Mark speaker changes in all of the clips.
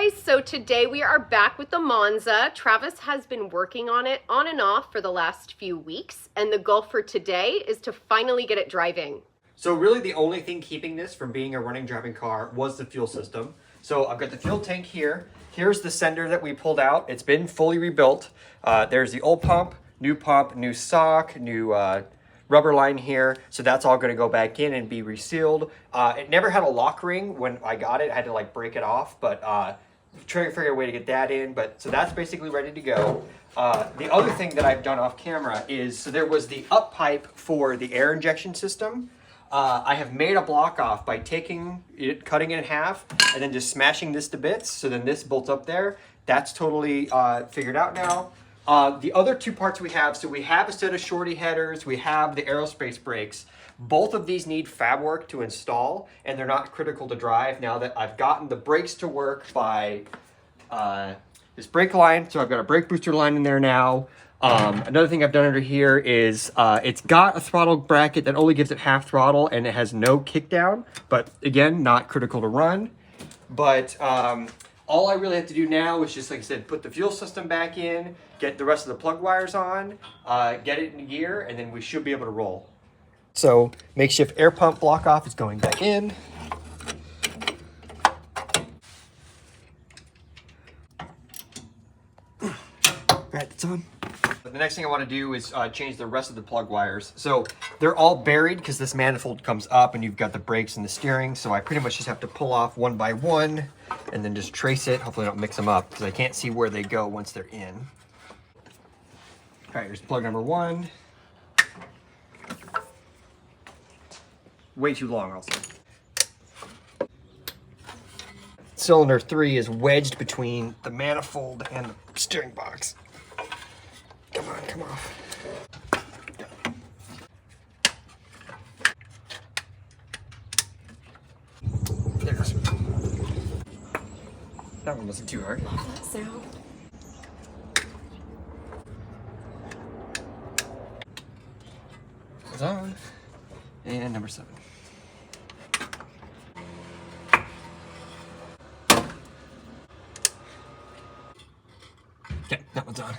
Speaker 1: guys, so today we are back with the Monza. Travis has been working on it on and off for the last few weeks, and the goal for today is to finally get it driving.
Speaker 2: So really the only thing keeping this from being a running driving car was the fuel system. So I've got the fuel tank here. Here's the sender that we pulled out. It's been fully rebuilt. There's the old pump, new sock, new rubber line here. So that's all gonna go back in and be resealed. It never had a lock ring when I got it. I had to like break it off, but trying to figure a way to get that in. But so that's basically ready to go. The other thing that I've done off camera is, so there was the up pipe for the air injection system. I have made a block off by taking it, cutting it in half, and then just smashing this to bits. So then this bolts up there. That's totally figured out now. The other two parts we have, so we have a set of shorty headers, we have the aerospace brakes. Both of these need fab work to install, and they're not critical to drive now that I've gotten the brakes to work by this brake line. So I've got a brake booster line in there now. Another thing I've done under here is it's got a throttle bracket that only gives it half throttle, and it has no kick down, but again, not critical to run. But all I really have to do now is just, like I said, put the fuel system back in, get the rest of the plug wires on, get it in gear, and then we should be able to roll. So makeshift air pump block off is going back in. All right, that's on. The next thing I want to do is change the rest of the plug wires. So they're all buried because this manifold comes up and you've got the brakes and the steering. So I pretty much just have to pull off one by one and then just trace it. Hopefully I don't mix them up because I can't see where they go once they're in. All right, here's plug number one. Way too long also. Cylinder 3 is wedged between the manifold and the steering box. Come on, come off. There it goes. That one wasn't too hard.
Speaker 1: Love that sound.
Speaker 2: It's on. And number 7. Okay, that one's on.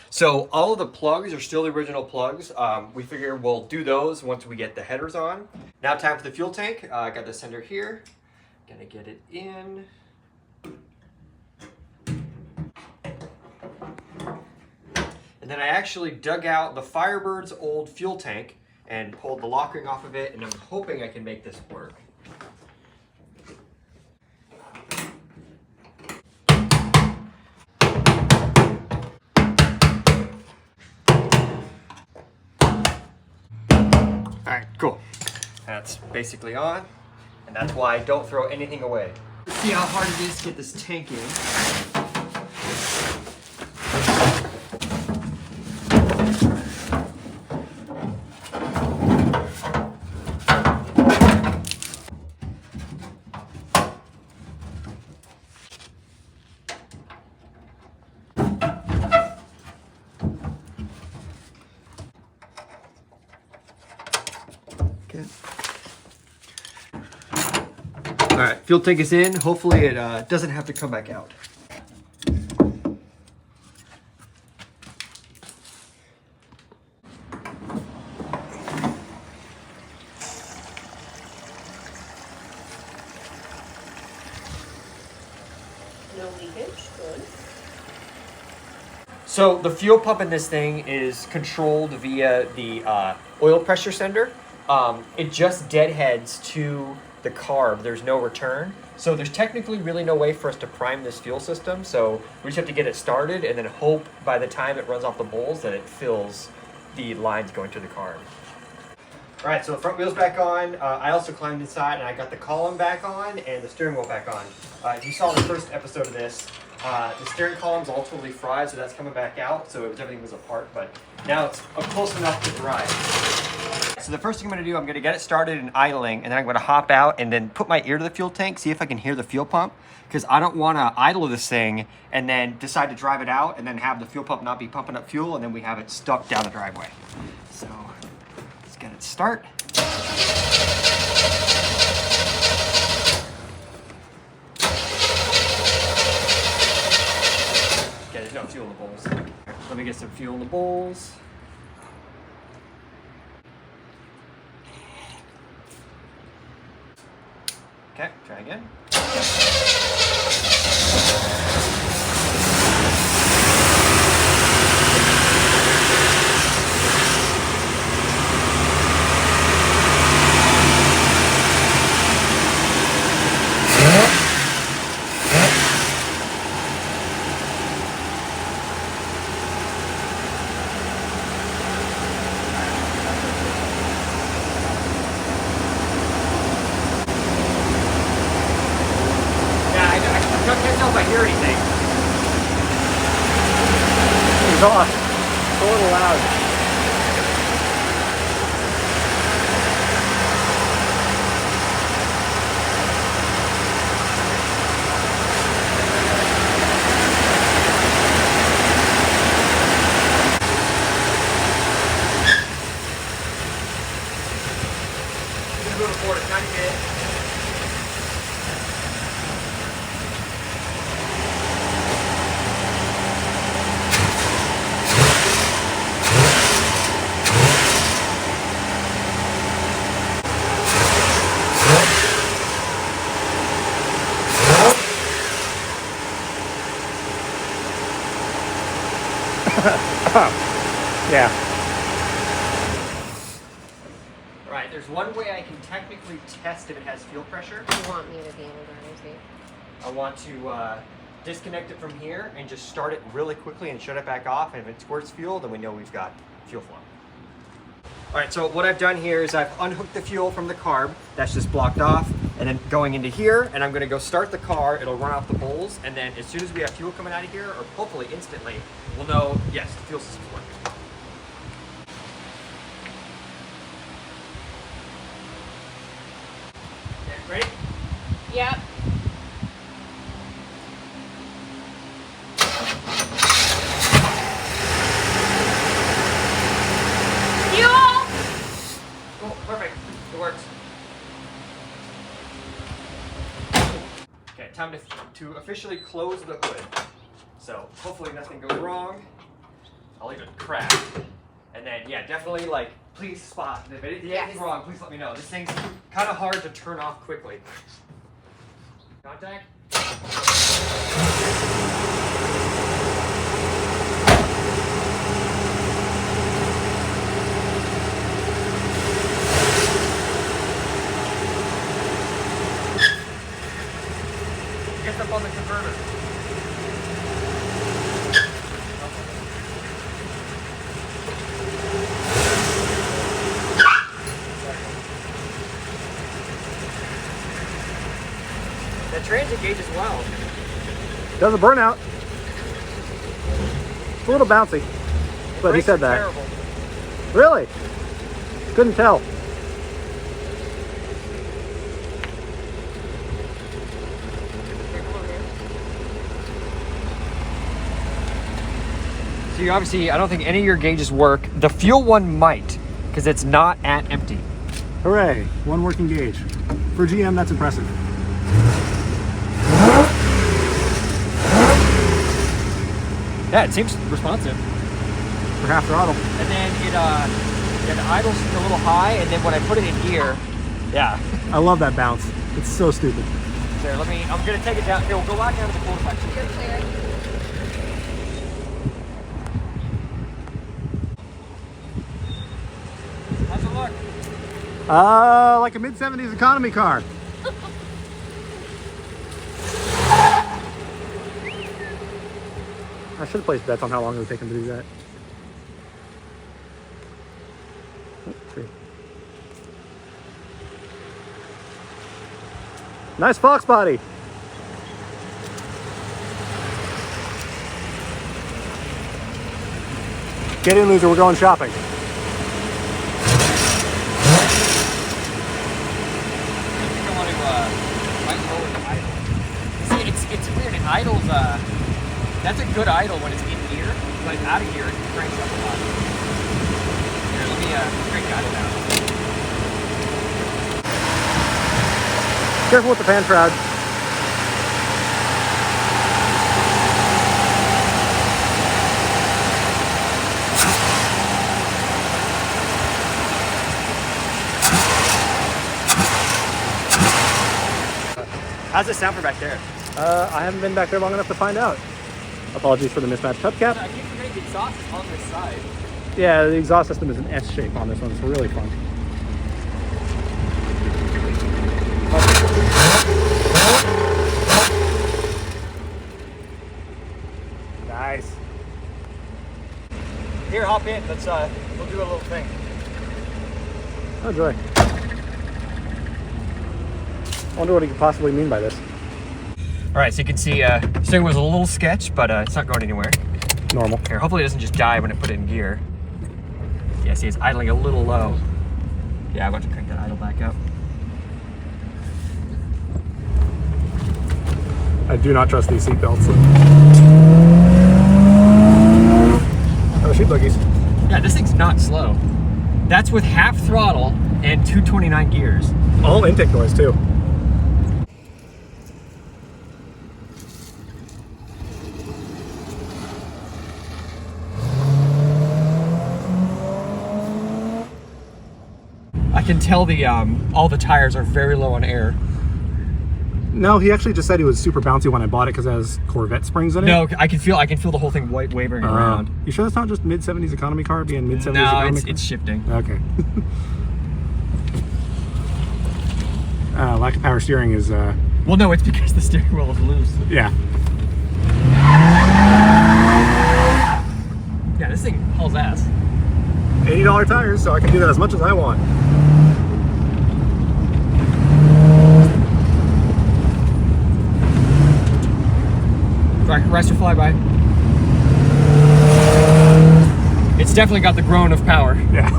Speaker 2: So all of the plugs are still the original plugs. We figure we'll do those once we get the headers on. Now time for the fuel tank. I got the sender here. Gonna get it in. And then I actually dug out the Firebird's old fuel tank and pulled the lock ring off of it, and I'm hoping I can make this work. All right, cool. That's basically on, and that's why I don't throw anything away. Let's see how hard it is to get this tank in. All right, fuel tank is in. Hopefully it doesn't have to come back out.
Speaker 1: No leakage, good.
Speaker 2: So the fuel pump in this thing is controlled via the oil pressure sender. It just deadheads to the carb. There's no return. So there's technically really no way for us to prime this fuel system. So we just have to get it started and then hope by the time it runs off the bowls that it fills the lines going to the carb. All right, so the front wheel's back on. I also climbed inside and I got the column back on and the steering wheel back on. If you saw the first episode of this, the steering column's all totally fried, so that's coming back out. So everything was apart, but now it's close enough to drive. So the first thing I'm gonna do, I'm gonna get it started in idling, and then I'm gonna hop out and then put my ear to the fuel tank, see if I can hear the fuel pump, because I don't wanna idle this thing and then decide to drive it out and then have the fuel pump not be pumping up fuel and then we have it stuck down the driveway. So let's get it start. no fuel in the bowls. Let me get some fuel in the bowls. Okay, try again. I can't tell if I hear anything.
Speaker 3: It's off. It's a little loud.
Speaker 2: I'm gonna move it forward a tiny bit.
Speaker 3: Yeah.
Speaker 2: All right, there's one way I can technically test if it has fuel pressure.
Speaker 1: You want me to be able to see?
Speaker 2: I want to disconnect it from here and just start it really quickly and shut it back off. And if it squirts fuel, then we know we've got fuel flow. All right, so what I've done here is I've unhooked the fuel from the carb. That's just blocked off. And then going into here, and I'm gonna go start the car. It'll run off the bowls. And then as soon as we have fuel coming out of here, or hopefully instantly, we'll know, yes, the fuel system's working. Okay, ready?
Speaker 1: Yep. Fuel!
Speaker 2: Cool, perfect, it works. Okay, time to officially close the hood. So hopefully nothing goes wrong. I'll even crash. And then, yeah, definitely, like, please spot. If anything's wrong, please let me know. This thing's kind of hard to turn off quickly. Contact. Gets up on the converter. The transit gauge as well.
Speaker 3: Does a burnout. It's a little bouncy, but he said that.
Speaker 2: Terrible.
Speaker 3: Really? Couldn't tell.
Speaker 2: So you obviously, I don't think any of your gauges work. The fuel one might, because it's not at empty.
Speaker 3: Hooray, one working gauge. For GM, that's impressive.
Speaker 2: Yeah, it seems responsive.
Speaker 3: For half throttle.
Speaker 2: And then it idles a little high, and then when I put it in gear, yeah.
Speaker 3: I love that bounce. It's so stupid.
Speaker 2: There, I'm gonna take it down. Here, we'll go back down to the cul-de-sac.
Speaker 1: You're clear.
Speaker 2: How's it look?
Speaker 3: Like a mid-70s economy car. I should have placed bets on how long it would take him to do that. Nice Fox body. Get in, loser, we're going shopping.
Speaker 2: It's weird. It idles. That's a good idle when it's in gear, but out of gear it cranks up a lot. Here, let me crank idle down.
Speaker 3: Careful with the fan shroud.
Speaker 2: How's it sound from back there?
Speaker 3: I haven't been back there long enough to find out. Apologies for the mismatched hubcap.
Speaker 2: I keep forgetting the exhaust is on this side.
Speaker 3: Yeah, the exhaust system is an S shape on this one. It's really fun. Nice.
Speaker 2: Here, hop in. Let's we'll do a little thing.
Speaker 3: Oh joy. I wonder what he could possibly mean by this.
Speaker 2: All right, so you can see steering was a little sketch, but it's not going anywhere.
Speaker 3: Normal.
Speaker 2: Here, hopefully it doesn't just die when I put it in gear. Yeah, see, it's idling a little low. Yeah, I'm about to crank that idle back up.
Speaker 3: I do not trust these seat belts. Oh, sheep buggies.
Speaker 2: Yeah, this thing's not slow. That's with half throttle and 229 gears.
Speaker 3: All intake noise too.
Speaker 2: I can tell the all the tires are very low on air.
Speaker 3: No, he actually just said it was super bouncy when I bought it because it has Corvette springs in it.
Speaker 2: No, I can feel the whole thing wavering around.
Speaker 3: You sure that's not just mid-70s economy car being mid-70s
Speaker 2: No,
Speaker 3: economy car?
Speaker 2: it's shifting.
Speaker 3: Okay. Lack of power steering is
Speaker 2: Well, no, it's because the steering wheel is loose.
Speaker 3: yeah.
Speaker 2: Yeah, this thing hauls ass.
Speaker 3: $80 tires, so I can do that as much as I want.
Speaker 2: Racer flyby. It's definitely got the groan of power.
Speaker 3: Yeah.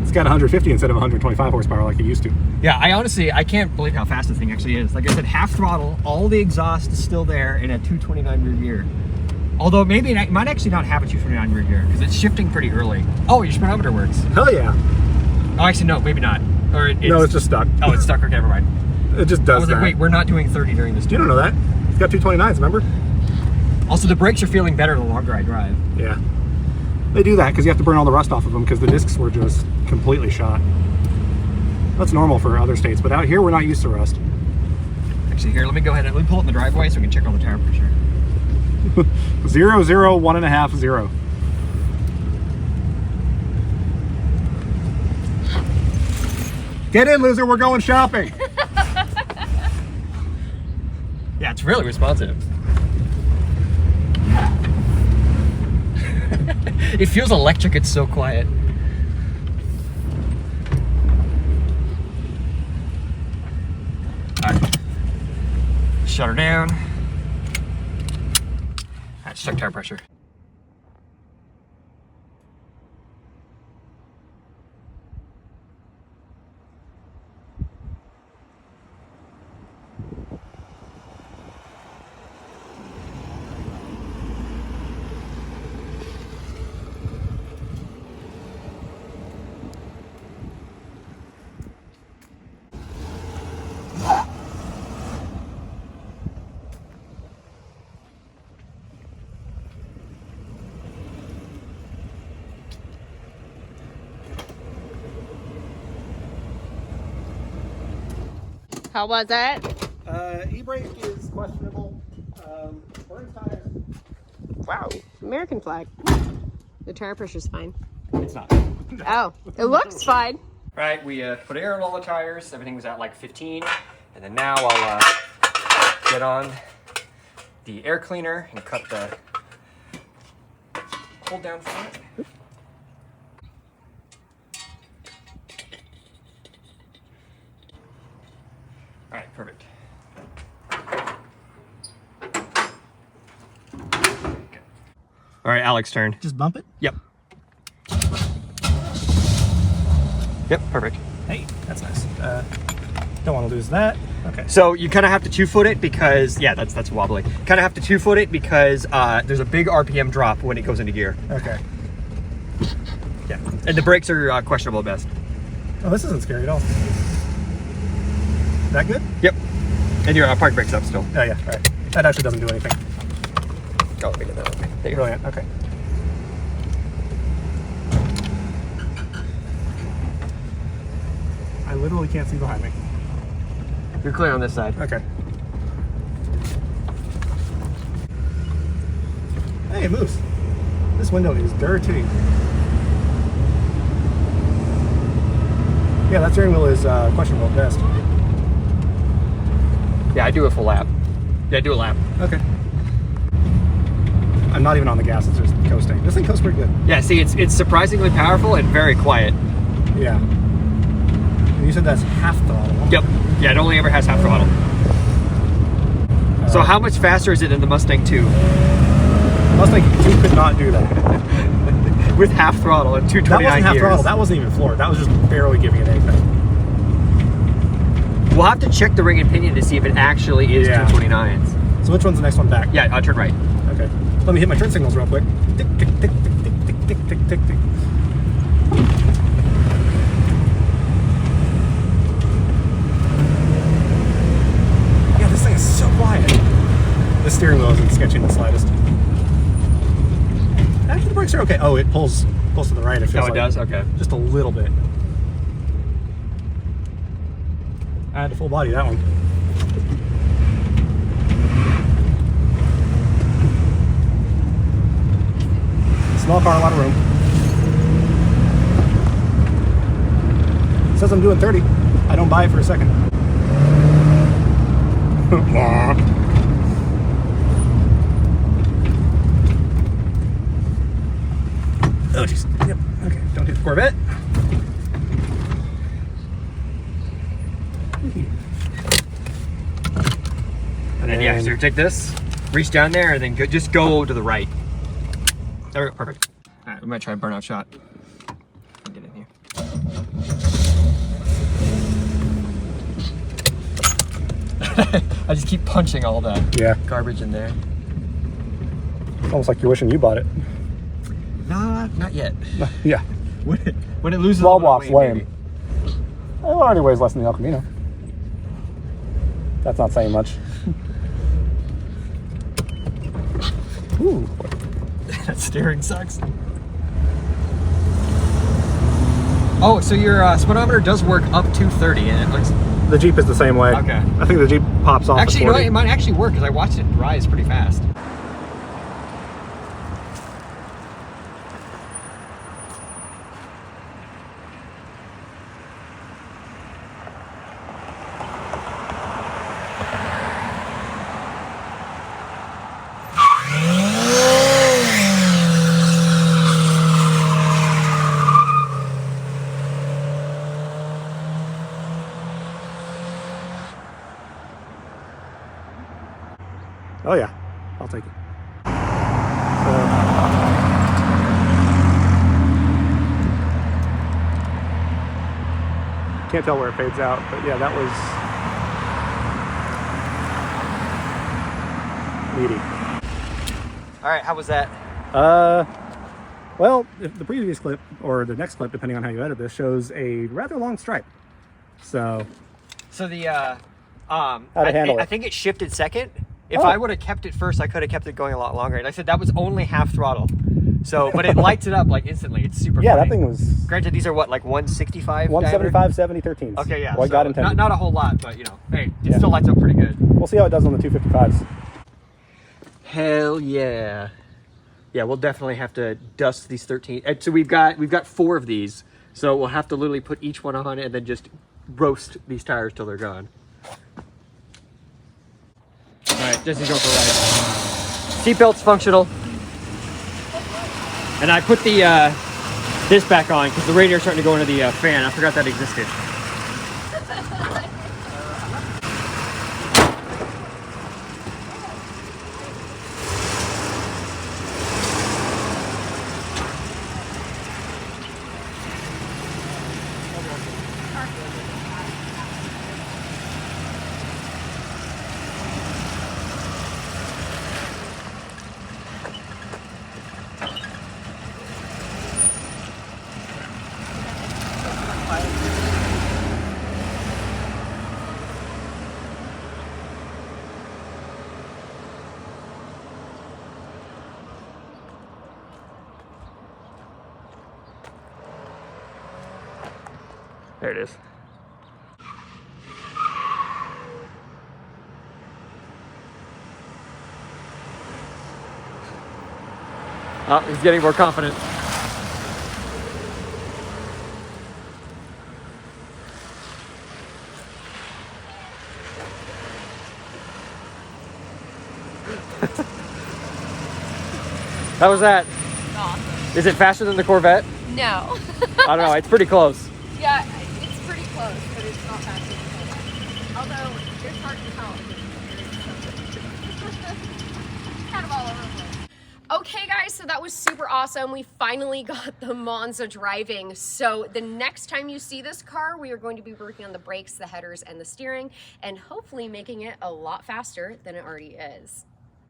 Speaker 3: It's got 150 instead of 125 horsepower like it used to.
Speaker 2: Yeah, I can't believe how fast the thing actually is. Like I said, half throttle, all the exhaust is still there in a 229 rear gear. Although maybe it might actually not have a 229 rear gear because it's shifting pretty early. Oh, your speedometer works.
Speaker 3: Hell yeah.
Speaker 2: Oh, actually, no, maybe not. Or
Speaker 3: No, it's just stuck.
Speaker 2: Oh, it's stuck. Okay, never mind.
Speaker 3: It just
Speaker 2: I
Speaker 3: does
Speaker 2: was
Speaker 3: that.
Speaker 2: like, wait, we're not doing 30 during this
Speaker 3: You
Speaker 2: tour.
Speaker 3: don't know that. It's got 229s, remember?
Speaker 2: Also, the brakes are feeling better the longer I drive.
Speaker 3: Yeah. They do that because you have to burn all the rust off of them because the discs were just completely shot. That's normal for other states, but out here we're not used to rust.
Speaker 2: Actually, here, let me go ahead and let me pull it in the driveway so we can check all the tire pressure.
Speaker 3: 0, 0, 1.5, 0. Get in, loser. We're going shopping.
Speaker 2: Yeah, it's really responsive. It feels electric. It's so quiet. All right. Shut her down. All right, check tire pressure.
Speaker 1: How was it?
Speaker 3: E-brake is questionable. Burns tires.
Speaker 1: Wow. American flag. The tire pressure's fine.
Speaker 2: It's not.
Speaker 1: Oh, it looks fine.
Speaker 2: Right, we put air on all the tires. Everything was at like 15. And then now I'll get on the air cleaner and cut the hold down for it. All right, perfect. Okay. All right, Alex, turn.
Speaker 3: Just bump it?
Speaker 2: Yep. Yep, perfect.
Speaker 3: Hey, that's nice. Don't want to lose that. Okay.
Speaker 2: So you kind of have to 2-foot it because, yeah, that's wobbly. Kind of have to 2-foot it because there's a big RPM drop when it goes into gear.
Speaker 3: Okay.
Speaker 2: Yeah, and the brakes are questionable at best.
Speaker 3: Oh, this isn't scary at all. That good?
Speaker 2: Yep. And your park brake's up still.
Speaker 3: Oh yeah, all right. That actually doesn't do anything.
Speaker 2: Oh, we did that. Okay. There you go.
Speaker 3: Brilliant, okay. I literally can't see behind me.
Speaker 2: You're clear on this side.
Speaker 3: Okay. Hey, it moves. This window is dirty. Yeah, that steering wheel is questionable at best.
Speaker 2: Yeah, I do a full lap. Yeah, do a lap.
Speaker 3: Okay. I'm not even on the gas, it's just coasting. This thing coasts pretty good.
Speaker 2: Yeah, see, it's surprisingly powerful and very quiet.
Speaker 3: Yeah. And you said that's half throttle.
Speaker 2: Yep. Yeah, it only ever has half throttle. So how much faster is it than the Mustang 2?
Speaker 3: Mustang 2 could not do that.
Speaker 2: With half throttle and 229
Speaker 3: That wasn't half
Speaker 2: gears.
Speaker 3: throttle, that wasn't even floored. That was just barely giving it anything.
Speaker 2: We'll have to check the ring and pinion to see if it actually is
Speaker 3: Yeah.
Speaker 2: 229s.
Speaker 3: So which one's the next one back?
Speaker 2: Yeah, I'll turn right.
Speaker 3: Okay. Let me hit my turn signals real quick. Tick, tick, tick, tick, tick, tick, tick, tick, tick, tick. Yeah, this thing is so quiet. The steering wheel isn't sketching the slightest. Actually, the brakes are okay. Oh, it pulls to the right. It feels
Speaker 2: Oh, it
Speaker 3: like.
Speaker 2: does? Okay.
Speaker 3: Just a little bit. I had to full body that one. Small car, a lot of room. It says I'm doing 30. I don't buy it for a second. Oh, jeez. Yep. Okay, don't hit the Corvette.
Speaker 2: And then, yeah, so you take this, reach down there, and then just go to the right. There we go, perfect. All right, we might try a burnout shot. I'll get in here. I just keep punching all that garbage in there.
Speaker 3: It's almost like you're wishing you bought it.
Speaker 2: Not yet.
Speaker 3: Yeah.
Speaker 2: When it loses
Speaker 3: Small
Speaker 2: all the
Speaker 3: block's
Speaker 2: weight,
Speaker 3: lame.
Speaker 2: maybe.
Speaker 3: It already weighs less than the El Camino. That's not saying much. Ooh.
Speaker 2: That steering sucks. Oh, so your speedometer does work up to 30, and it looks...
Speaker 3: The Jeep is the same way.
Speaker 2: Okay.
Speaker 3: I think the Jeep pops off
Speaker 2: Actually,
Speaker 3: at
Speaker 2: you know
Speaker 3: 40.
Speaker 2: what? It might actually work, because I watched it rise pretty fast.
Speaker 3: Oh yeah, I'll take it. Can't tell where it fades out, but yeah, that was meaty.
Speaker 2: All right, how was that?
Speaker 3: Well, if the previous clip, or the next clip, depending on how you edit this, shows a rather long stripe. So
Speaker 2: the
Speaker 3: how to handle it.
Speaker 2: I think it shifted second. If I would have kept it first, I could have kept it going a lot longer. And I said that was only half throttle. So, but it lights it up like instantly. It's super
Speaker 3: yeah,
Speaker 2: funny.
Speaker 3: that thing was
Speaker 2: Granted, these are what, like 165
Speaker 3: 175,
Speaker 2: diameter?
Speaker 3: 70, 13s.
Speaker 2: Okay, yeah.
Speaker 3: What
Speaker 2: so
Speaker 3: God intended.
Speaker 2: not a whole lot, but you know, hey, it
Speaker 3: Yeah.
Speaker 2: still lights up pretty good.
Speaker 3: We'll see how it does on the 255s.
Speaker 2: Hell yeah. Yeah, we'll definitely have to dust these 13. So we've got 4 of these. So we'll have to literally put each one on it and then just roast these tires till they're gone. All right, Jesse's going for a ride. Seatbelt's functional. And I put the this back on because the radiator's starting to go into the fan. I forgot that existed. There it is. Oh, he's getting more confident. How was that?
Speaker 1: Awesome.
Speaker 2: Is it faster than the Corvette?
Speaker 1: No.
Speaker 2: I don't know, it's pretty close.
Speaker 1: Yeah, it's pretty close, but it's not faster than that. Although, it's hard to tell. Kind of all over the place. Okay guys, so that was super awesome. We finally got the Monza driving. So the next time you see this car, we are going to be working on the brakes, the headers, and the steering, and hopefully making it a lot faster than it already is.